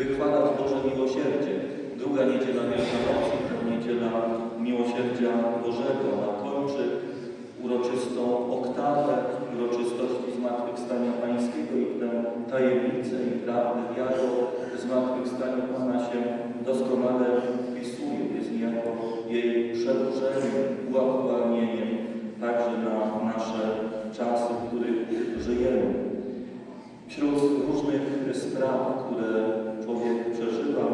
wychwalać Boże miłosierdzie. Druga niedziela Wielkanocy, to niedziela miłosierdzia Bożego. Ona kończy uroczystą oktawę uroczystości Zmartwychwstania Pańskiego i w tę tajemnicę i prawdę wiary o Zmartwychwstaniu Pana się doskonale wpisuje. Jest niejako jej przedłużeniem, uaktualnieniem także na nasze czasy, w których żyjemy. Wśród różnych spraw, które człowiek przeżywa,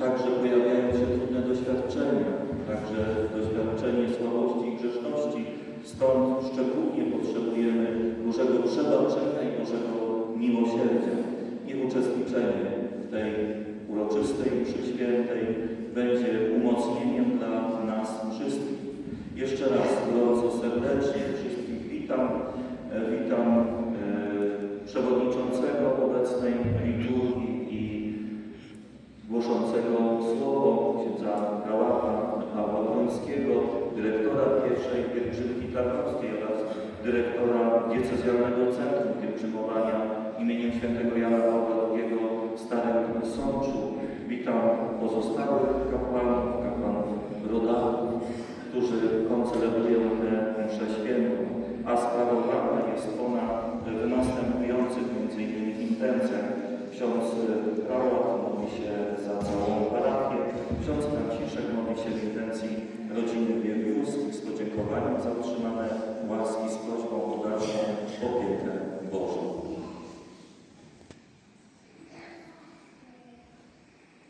także pojawiają się trudne doświadczenia, także doświadczenie słabości i grzeszności. Stąd szczególnie potrzebujemy Bożego przebaczenia i Bożego miłosierdzia. Niech uczestniczenie w tej uroczystej mszy świętej będzie umocnieniem dla nas wszystkich. Jeszcze raz gorąco serdecznie wszystkich witam. Witam przewodniczącego obecnej liturgii i głoszącego słowo księdza prałata Pawła Wrońskiego, dyrektora pierwszej pielgrzymki tarnowskiej oraz dyrektora diecezjalnego Centrum Pielgrzymowania imieniem świętego Jana Pawła II w Starym Sączu. Witam pozostałych kapłanów rodaków, którzy koncelebrują tę mszę świętą, a sprawowana jest ona w następujących m.in. intencjach. Ksiądz prałat modli się za całą parafię, ksiądz Franciszek modli się w intencji rodziny Wiewiórskich z podziękowaniem za